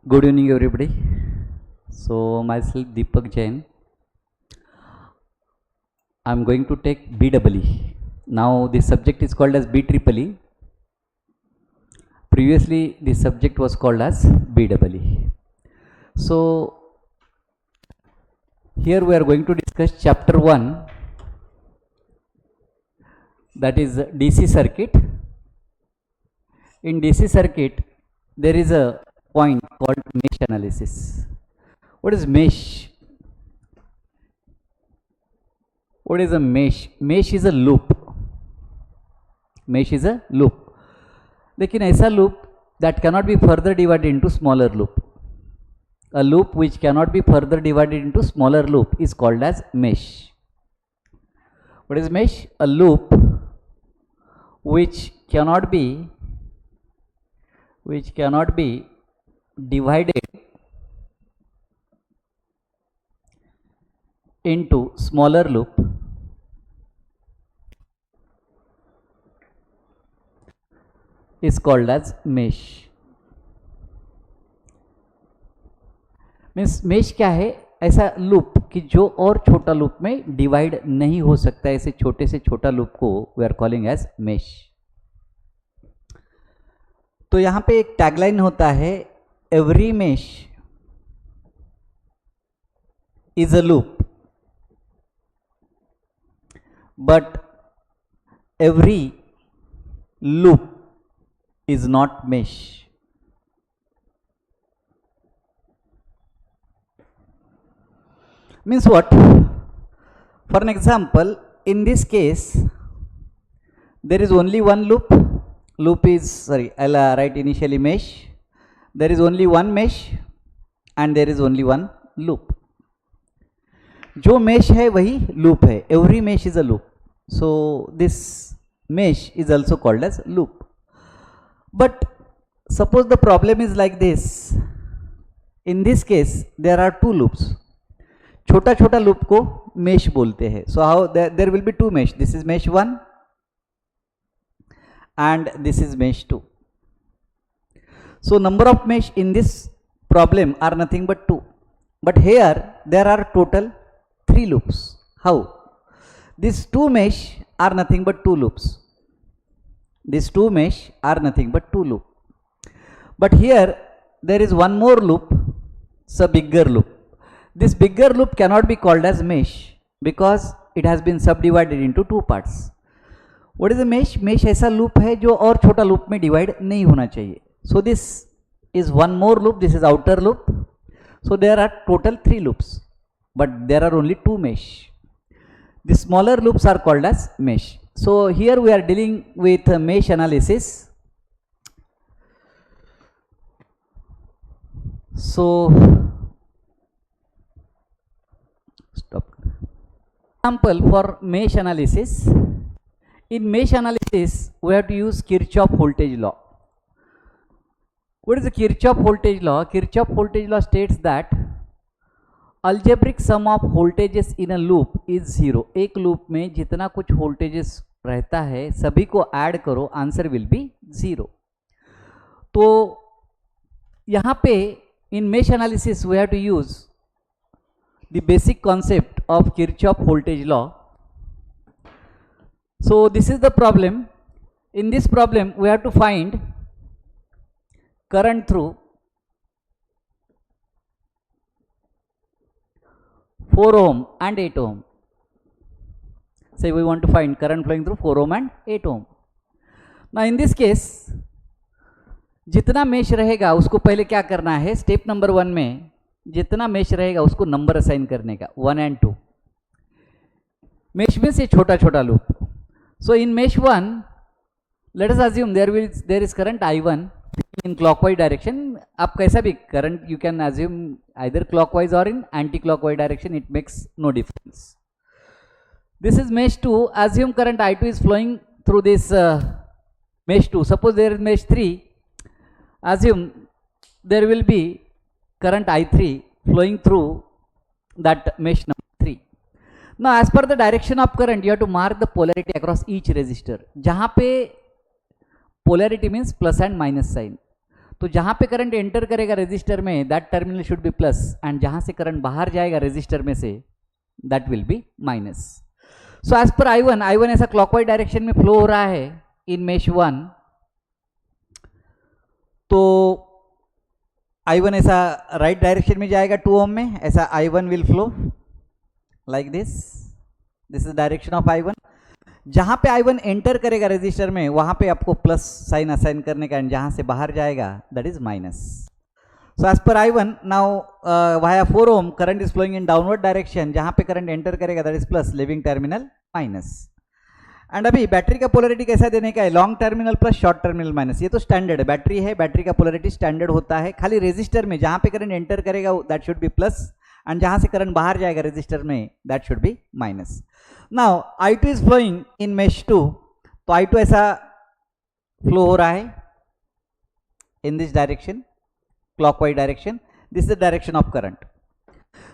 Good evening, everybody. So, myself Deepak Jain. I'm going to take BEE. Now, this subject is called as BEEE. Previously, this subject was called as BEE. So, here we are going to discuss chapter 1, that is DC circuit. In DC circuit, there is a point called mesh analysis. What is mesh? What is a mesh? Mesh is a loop. Mesh is a loop. लेकिन ऐसा loop that cannot be further divided into smaller loop. A loop which cannot be further divided into smaller loop is called as mesh. What is mesh? A loop which cannot be divided into smaller loop is called as mesh. Means mesh क्या है? ऐसा loop कि जो और छोटा loop में divide नहीं हो सकता, ऐसे छोटे से छोटा लूप को we are calling as mesh. तो यहां पे एक टैगलाइन होता है, every mesh is a loop but every loop is not mesh. Means what? For an example, in this case there is only one loop. I'll write initially mesh. There is only one mesh and there is only one loop. जो mesh है वही loop है. Every mesh is a loop. So this mesh is also called as loop. But suppose the problem is like this. In this case there are two loops. छोटा छोटा loop को mesh बोलते हैं. So how there will be two mesh. This is mesh 1 and this is mesh 2. So number of mesh in this problem are nothing but 2. But here there are total 3 loops. How? These two mesh are nothing but 2 loops. These two mesh are nothing but 2 loop. But here there is one more loop, it's a bigger loop. This bigger loop cannot be called as mesh because it has been subdivided into 2 parts. What is a mesh? Mesh ऐसा loop है जो और छोटा loop में divide नहीं होना चाहिए. So this is one more loop, this is outer loop. So there are total 3 loops, but there are only 2 mesh. The smaller loops are called as mesh. So here we are dealing with mesh analysis. So stop. Example for mesh analysis. In mesh analysis we have to use Kirchhoff voltage law. What is the Kirchhoff voltage law? Kirchhoff voltage law states that algebraic sum of voltages in a loop is 0. एक loop में जितना कुछ voltages रहता है सभी को add करो, answer will be 0. तो यहाँ पे in mesh analysis we have to use the basic concept of Kirchhoff voltage law. So this is the problem. In this problem we have to find current through 4 ohm and 8 ohm. Say we want to find current flowing through 4 ohm and 8 ohm. Now in this case जितना mesh रहेगा उसको पहले क्या करना है, step number 1 में जितना mesh रहेगा उसको नंबर असाइन करने का, 1 and 2. मेश में से छोटा छोटा loop. So in mesh 1 let us assume there is current I1 in clockwise direction. आप कैसा भी current you can assume either clockwise or in anti-clockwise direction, it makes no difference. This is mesh 2. Assume current I2 is flowing through this mesh 2. Suppose there is mesh 3. Assume there will be current I3 flowing through that mesh number 3. Now as per the direction of current you have to mark the polarity across each resistor. जहाँ पे polarity means plus and minus sign. तो जहाँ पे current enter करेगा resistor में that terminal should be plus, and जहाँ से current बाहर जाएगा रेजिस्टर में से that will be minus. So as per I1 ऐसा क्लॉकवाइज डायरेक्शन में फ्लो हो रहा है इन मेश 1. तो I1 ऐसा राइट डायरेक्शन में जाएगा 2 ओम में, ऐसा I1 will flow like this. This is direction of I1. जहां पे I1 एंटर करेगा रजिस्टर में वहां पे आपको प्लस साइन असाइन करने का, एंड जहां से बाहर जाएगा that is minus. So as per I1 now via 4 ohm current is flowing in downward direction. जहां पे करंट एंटर करेगा that is plus, leaving terminal minus. And अभी बैटरी का पोलरिटी कैसा देने का है, long terminal plus short terminal minus. ये तो स्टैंडर्ड है, बैटरी है, बैटरी का पोलरिटी स्टैंडर्ड होता है. खाली रेजिस्टर में जहां पे करंट एंटर करेगा that should be plus, and जहां से करंट बाहर जाएगा रेजिस्टर में that should be minus. Now I2 is flowing in mesh 2. तो I2 ऐसा फ्लो हो रहा है in this direction, clockwise direction. This is the direction of current.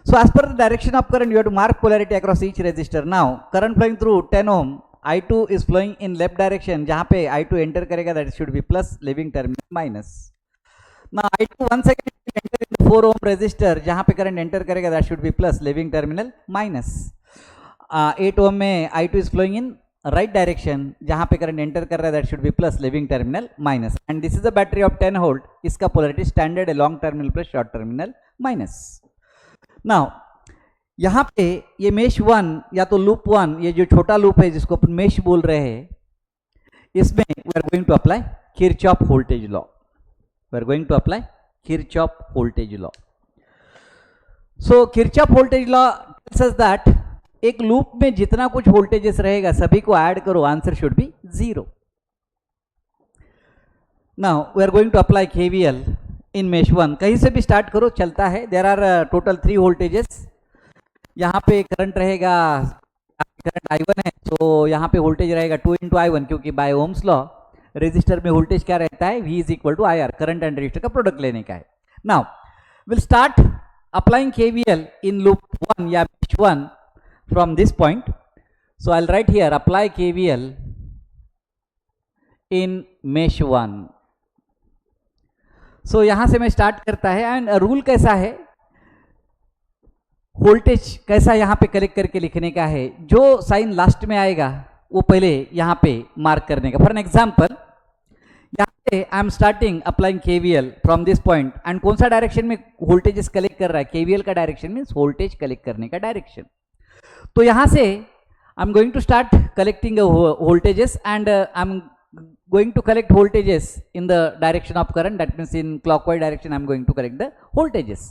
So as per the direction of current, you have to mark polarity across each resistor. Now current flowing through 10 ohm, I2 is flowing in left direction. जहाँ पे I2 enter करेगा that should be plus, leaving terminal minus. Now I2 once again enter in the 4 ohm resistor. जहाँ पे current enter करेगा that should be plus, leaving terminal minus. 8 ohm में I2 is flowing in right direction. जहाँ पे current enter कर रहा है that should be plus, leaving terminal minus. And this is a battery of 10 volt. इसका polarity standard है long terminal plus short terminal minus. Now यहाँ पे ये मेश 1 या तो लूप 1, ये जो छोटा लूप है जिसको अपन मेश बोल रहे हैं, इसमें we are going to apply Kirchhoff voltage law. We are going to apply Kirchhoff voltage law. So Kirchhoff voltage law tells us that एक लूप में जितना कुछ वोल्टेजेस रहेगा सभी को ऐड करो, answer should be 0. Now we are going to apply KVL in mesh 1. कहीं से भी स्टार्ट करो चलता है. There are total 3 voltages. यहाँ पे करंट रहेगा, करंट I1 है तो यहाँ पे वोल्टेज रहेगा 2 इंटू I1, क्योंकि बाय ओम्स लॉ रेजिस्टर में वोल्टेज क्या रहता है, V is equal to IR. Current and resistor का प्रोडक्ट लेने का है. Now will start applying KVL in loop 1 या mesh 1 from this point. So I will write here apply KVL in mesh 1. So यहां से मैं स्टार्ट करता है. एंड रूल कैसा है, वोल्टेज कैसा यहां पे कलेक्ट करके लिखने का है. जो साइन लास्ट में आएगा वो पहले यहां पे मार्क करने का. फॉर एन एग्जांपल यहां पे I am starting applying KVL from this point. And कौन सा डायरेक्शन में वोल्टेजेस कलेक्ट कर रहा है, KVL का डायरेक्शन मीन्स वोल्टेज कलेक्ट करने का डायरेक्शन. तो यहां से I am going to start collecting voltages, and I am going to collect voltages in the direction of current. That means in clockwise direction I am going to collect the voltages.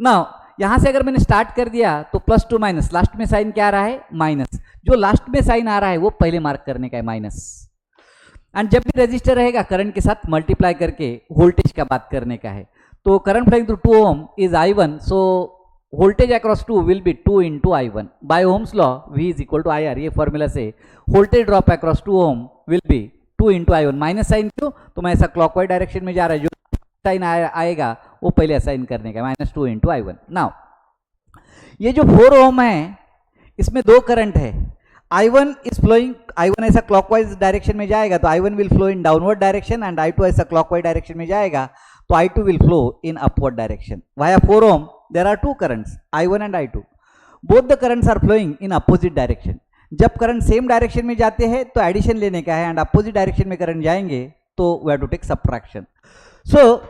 Now यहाँ से अगर मैंने start कर दिया तो plus two minus, last में sign क्या आ रहा है, माइनस. जो लास्ट में साइन आ रहा है वो पहले मार्क करने का है, माइनस. एंड जब भी रजिस्टर रहेगा करंट के साथ मल्टीप्लाई करके वोल्टेज का बात करने का है. तो current flowing through 2 ohm is I1. So voltage across 2 will be 2 into I1. By Ohm's law V is equal to IR. ये फॉर्मूला से voltage drop across 2 ohm will be 2 into I1. Minus sign क्यों, तो मैं ऐसा clockwise direction में जा रहा है, जो साइन आएगा वो पहले असाइन करने का, -2 इंटू I1. नाउ ये जो 4 ओम है इसमें 2 करंट है. I1 इज फ्लोइंग, I1 ऐसा क्लॉकवाइज डायरेक्शन में जाएगा तो I1 will flow in downward direction, and I2 ऐसा क्लॉकवाइज डायरेक्शन में जाएगा तो I2 will flow in upward direction. Via 4 ohm there are 2 currents, I1 and I2. Both the currents are flowing in opposite direction. जब current same direction में जाते हैं तो addition लेने का है, एंड अपोजिट डायरेक्शन में करंट जाएंगे तो we have to take subtraction. So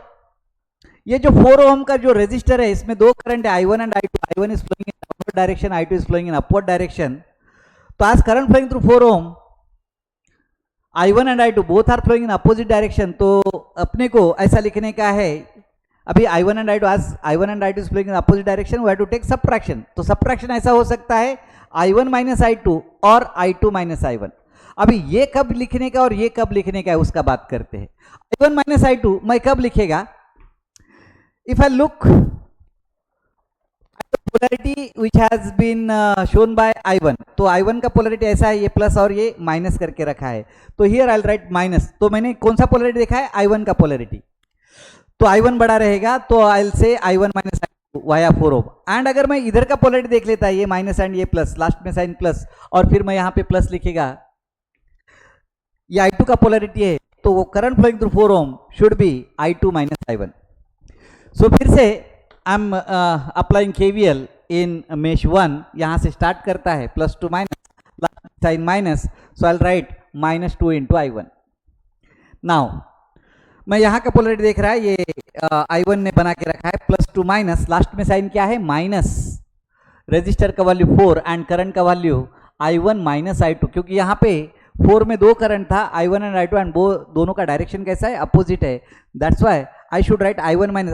ये जो 4 ओम का जो रेजिस्टर है इसमें 2 करंट है, I1 and I2. I1 is flowing in downward direction, I2 is flowing in upward direction. तो as current flowing through 4 ohm, I1 and I2 both are flowing in opposite direction. तो अपने को ऐसा लिखने का है, अभी I1 and I2, as I1 and I2 is flowing in opposite direction, we have to take subtraction. तो subtraction ऐसा हो सकता है I1 माइनस I2 और I2 माइनस I1. अभी ये कब लिखने का और ये कब लिखने का है उसका बात करते हैं. I1 माइनस I2 मैं कब लिखेगा, if I look polarity which has been shown by I1. तो I1 का पोलैरिटी ऐसा है, ये प्लस और ये माइनस करके रखा है. तो here I will right minus. तो मैंने कौन सा पोलैरिटी देखा है, I1 का पोलैरिटी. तो I1 बड़ा रहेगा तो I will say I1 minus via 4 Om. And अगर मैं इधर का पोलैरिटी देख लेता है, ये माइनस एंड ये प्लस, लास्ट में साइन प्लस, और फिर मैं यहाँ पे प्लस लिखेगा, ये I2 का पोलैरिटी है तो current flowing through 4 ohm should be I2 minus I1. So फिर से I am applying KVL in mesh 1. यहाँ से स्टार्ट करता है plus two minus sign minus, so I write -2 into I1. Now मैं यहाँ का पोलरिटी देख रहा है, ये I1 ने बना के रखा है +2 माइनस, लास्ट में साइन क्या है माइनस, रेजिस्टर का वैल्यू 4 एंड करंट का वैल्यू I1 माइनस I2, क्योंकि यहाँ पे 4 में दो करंट था I1 एंड I2 एंड वो दोनों का डायरेक्शन कैसा है, अपोजिट है. That's why I should write I1 minus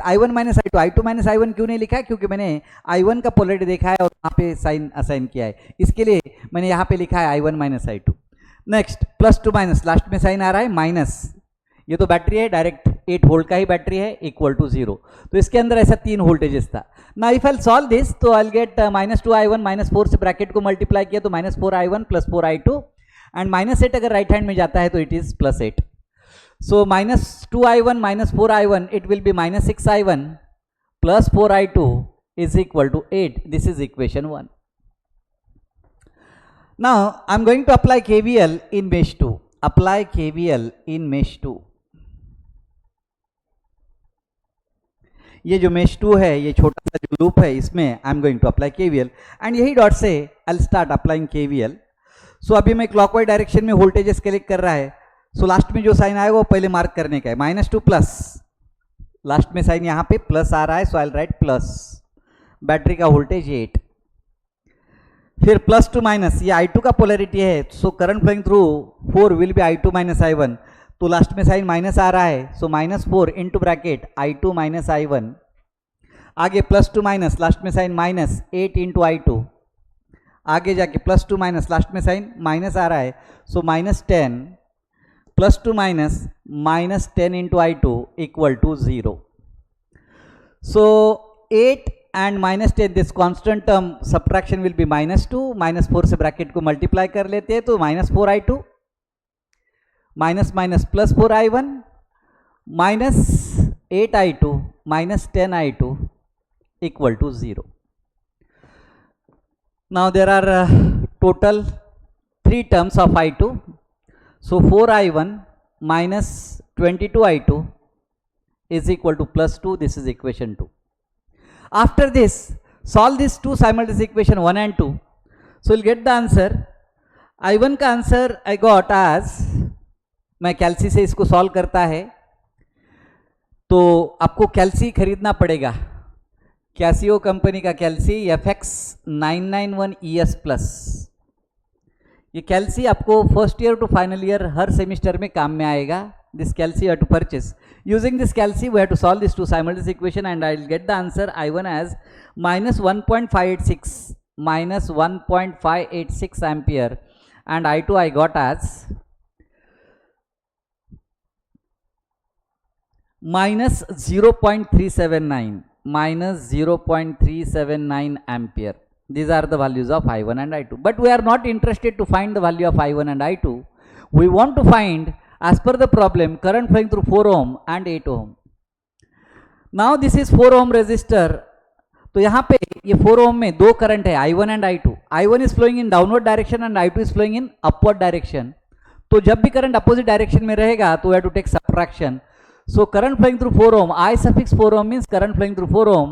I2. I2 minus I1 क्यों नहीं लिखा है, क्योंकि मैंने I1 का पोलरिटी देखा है और वहाँ पे साइन असाइन किया है, इसके लिए मैंने यहाँ पे लिखा है I1 minus I2. Next +2 minus, last में साइन आ रहा है माइनस, ये तो बैटरी है डायरेक्ट 8 वोल्ट का ही बैटरी है, इक्वल टू 0. तो इसके अंदर ऐसा 3 वोल्टेजेस था. ना इफ आई सॉल्व दिस तो आई गेट -2 I1 -4 से ब्रैकेट को मल्टीप्लाई किया तो -4 I1 +4 I2 एंड -8 अगर राइट हैंड में जाता है तो it is +8. So -2 I1 -4 I1 it will be -6 I1 +4 I2 is equal to 8. This is equation 1. Now I am going to apply KVL in mesh 2. Apply KVL in mesh 2. ये जो mesh 2 है, ये छोटा सा जो लूप है, इसमें I am going to apply KVL and यही डॉट से I will start applying KVL. So अभी मैं क्लॉकवाइज डायरेक्शन में वोल्टेजेस कलेक्ट कर रहा है. सो लास्ट में जो साइन आएगा वो पहले मार्क करने का है. -2 प्लस, लास्ट में साइन यहाँ पे प्लस आ रहा है, so I will write plus. Battery का वोल्टेज 8. फिर +2 माइनस, ये I2 का पोलरिटी है, so current flowing through 4 will be I2 minus I1. तो लास्ट में साइन माइनस आ रहा है, सो -4 into bracket I2 minus I1. आगे +2 माइनस, लास्ट में साइन -8 इंटू I2. आगे जाके +2 माइनस, लास्ट में साइन माइनस आ रहा है, so -10 +2 minus -10 into I2 equal to 0. So 8 and -10, this constant term subtraction will be -2, -4 से ब्रैकेट को मल्टीप्लाई कर लेते हैं तो -4 I2 minus +4 I1 -8 I2 -10 I2 equal to 0. Now there are total 3 terms of I2. So 4 I1 -22 I2 is equal to +2. This is equation 2. After this, solve these two simultaneous equation 1 and 2. So you'll get the answer. I1 का answer I got as, मैं कैल्सी से इसको solve करता है तो आपको कैल्सी खरीदना पड़ेगा, कैसियो कंपनी का कैल्सी FX991 ES प्लस. ये कैल्सी आपको first year to final year हर सेमिस्टर में काम में आएगा. This calci you have to purchase. Using this calci we have to solve these two simultaneous equation and I will get the answer I1 as -1.586 ampere and I2 I got as -0.379 ampere. These are the values of I1 and I2. But we are not interested to find the value of I1 and I2. We want to find, as per the problem, current flowing through 4 ohm and 8 ohm. Now this is 4 ohm resistor. तो यहाँ पे ये 4 ohm में दो current है I1 and I2. I1 is flowing in downward direction and I2 is flowing in upward direction. तो जब भी करंट अपोजिट डायरेक्शन में रहेगा तो we have to take subtraction. So current flowing through 4 ohm, I suffix 4 ohm means current flowing through 4 ohm.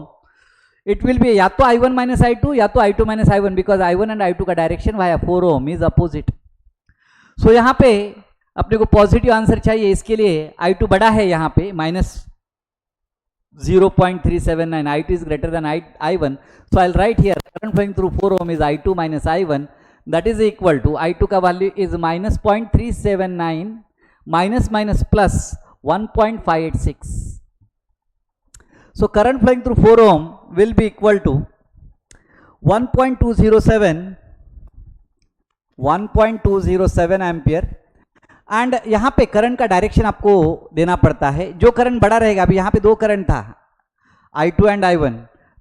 It will be या तो I1 minus I2 या तो I2 minus I1 because I1 and I2 का direction via 4 ohm is opposite. So यहाँ पे अपने को positive answer चाहिए, इसके लिए I2 बड़ा है यहाँ पे -0.379, I2 is greater than I1. So I'll write here current flowing through 4 ohm is I2 minus I1, that is equal to I2 का value is -0.379 minus plus 1.586. So current flowing through 4 ohm will be equal to 1.207 ampere. And यहाँ पे current का direction आपको देना पड़ता है. जो current बड़ा रहेगा, अभी यहाँ पे दो करंट था I2 एंड I1,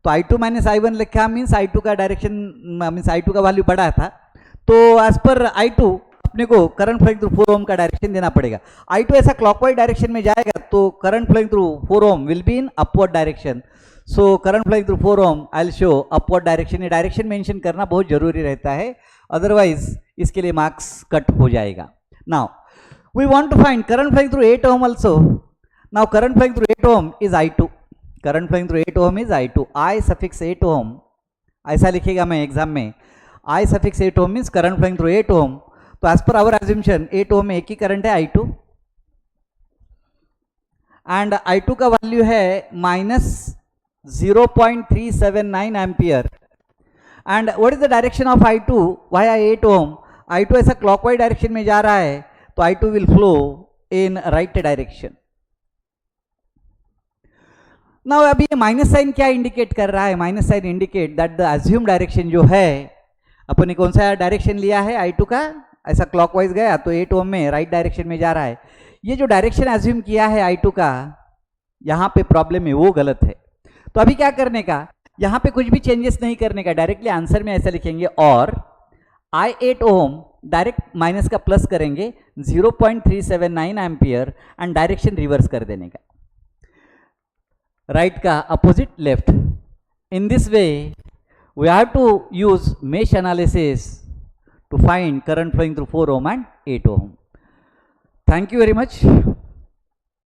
तो I2 माइनस I1 लिखा मीन्स I2 का डायरेक्शन मीन्स I2 का वैल्यू बड़ा था. तो एज पर I2 अपने को करंट फ्लोइंग थ्रू 4 ओम का डायरेक्शन देना पड़ेगा. I2 ऐसा क्लॉकवाइज डायरेक्शन में जाएगा तो current flowing through 4 ohm will be in upward direction. So current flowing through 4 ohm I will show upward direction. ये डायरेक्शन मेंशन करना बहुत जरूरी रहता है, अदरवाइज इसके लिए मार्क्स कट हो जाएगा. Now We want to find current flowing through 8 ohm also. Now current flowing through 8 ohm is I2. Current flowing through 8 ohm is I2. I suffix 8 ohm, ऐसा लिखेगा मैं एग्जाम में. I suffix 8 ohm means current flowing through 8 ohm. तो as per our assumption 8 ohm में एक ही current है I2, and I2 का value है -0.379 ampere. And what is the direction of I2 via 8 ohm? I2 ऐसा क्लॉकवाइज डायरेक्शन में जा रहा है, तो I2 will flow in right direction. Now अभी ये माइनस साइन क्या इंडिकेट कर रहा है? Minus sign indicate that the assume direction जो है, अपन ने कौन सा डायरेक्शन लिया है I2 का, ऐसा क्लॉकवाइज गया तो 8 ओम में राइट डायरेक्शन में जा रहा है. ये जो डायरेक्शन अज्यूम किया है I2 का, यहाँ पे प्रॉब्लम है, वो गलत है. तो अभी क्या करने का, यहाँ पे कुछ भी चेंजेस नहीं करने का, डायरेक्टली आंसर में ऐसा लिखेंगे और I8 ओम डायरेक्ट माइनस का प्लस करेंगे 0.379 एम्पियर एंड डायरेक्शन रिवर्स कर देने का, राइट का opposite left. In this way we have to use mesh analysis to find current flowing through 4 ohm and 8 ohm. Thank you very much.